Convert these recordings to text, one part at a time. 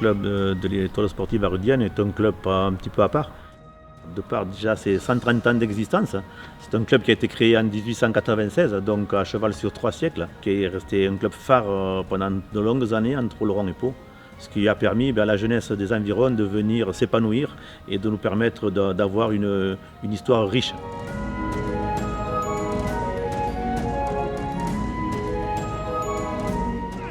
club de l'étoile sportive arudienne est un club un petit peu à part. De par déjà ses 130 ans d'existence, c'est un club qui a été créé en 1896, donc à cheval sur 3 siècles, qui est resté un club phare pendant de longues années entre Oloron et Pau, ce qui a permis à la jeunesse des environs de venir s'épanouir et de nous permettre d'avoir une histoire riche.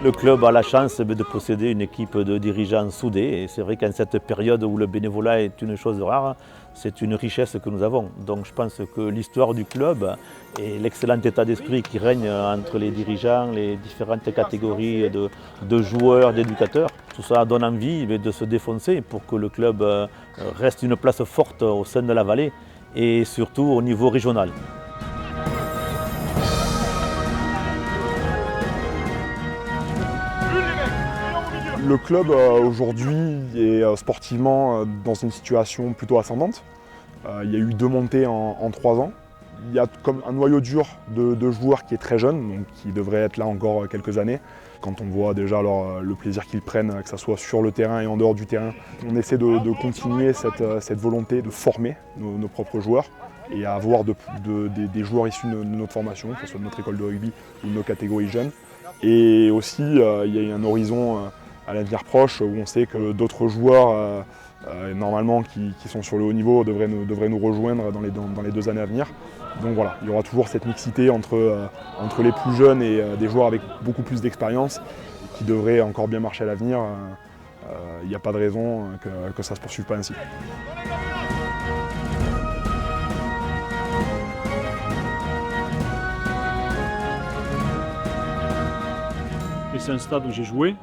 Le club a la chance de posséder une équipe de dirigeants soudés et c'est vrai qu'en cette période où le bénévolat est une chose rare, c'est une richesse que nous avons. Donc je pense que l'histoire du club et l'excellent état d'esprit qui règne entre les dirigeants, les différentes catégories de joueurs, d'éducateurs, tout ça donne envie de se défoncer pour que le club reste une place forte au sein de la vallée et surtout au niveau régional. Le club aujourd'hui est sportivement dans une situation plutôt ascendante. Il y a eu 2 montées en 3 ans. Il y a comme un noyau dur de joueurs qui est très jeune, donc qui devrait être là encore quelques années. Quand on voit déjà le plaisir qu'ils prennent, que ce soit sur le terrain et en dehors du terrain, on essaie de continuer cette volonté de former nos propres joueurs et à avoir des joueurs issus de notre formation, que ce soit de notre école de rugby ou de nos catégories jeunes. Et aussi, il y a un horizon à l'avenir proche où on sait que d'autres joueurs normalement qui sont sur le haut niveau devraient nous rejoindre dans les 2 années à venir. Donc voilà, il y aura toujours cette mixité entre les plus jeunes et des joueurs avec beaucoup plus d'expérience qui devraient encore bien marcher à l'avenir. Il n'y a pas de raison que ça ne se poursuive pas ainsi. C'est un stade où j'ai joué.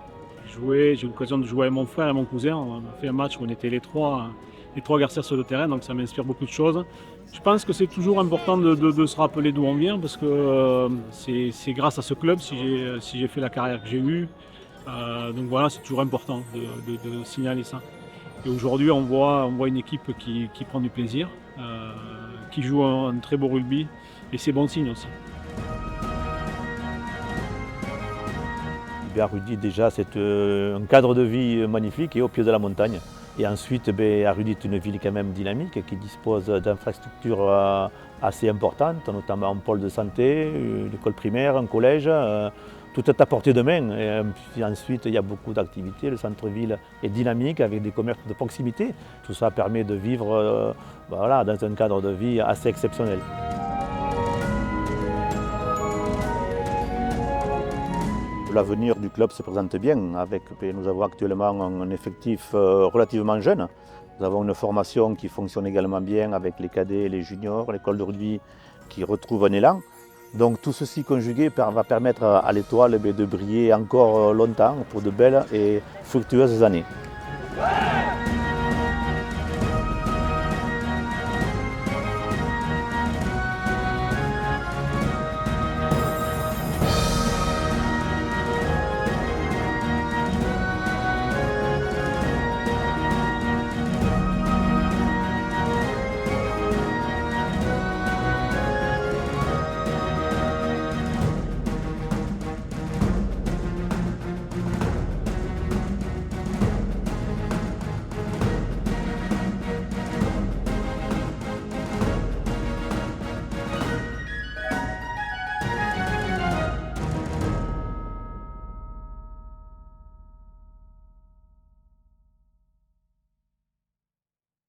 J'ai eu l'occasion de jouer avec mon frère et mon cousin. On a fait un match où on était les trois garçons sur le terrain, donc ça m'inspire beaucoup de choses. Je pense que c'est toujours important de se rappeler d'où on vient, parce que c'est grâce à ce club si j'ai fait la carrière que j'ai eue. Donc voilà, c'est toujours important de signaler ça. Et aujourd'hui, on voit une équipe qui prend du plaisir, qui joue un très beau rugby, et c'est bon signe aussi. Arudi, déjà, c'est un cadre de vie magnifique et au pied de la montagne. Et ensuite, Arudi est une ville quand même dynamique qui dispose d'infrastructures assez importantes, notamment un pôle de santé, une école primaire, un collège. Tout est à portée de main. Et ensuite, il y a beaucoup d'activités. Le centre-ville est dynamique avec des commerces de proximité. Tout ça permet de vivre dans un cadre de vie assez exceptionnel. L'avenir du club se présente bien. Nous avons actuellement un effectif relativement jeune. Nous avons une formation qui fonctionne également bien avec les cadets, les juniors, l'école de rugby qui retrouve un élan. Donc tout ceci conjugué va permettre à l'étoile de briller encore longtemps pour de belles et fructueuses années.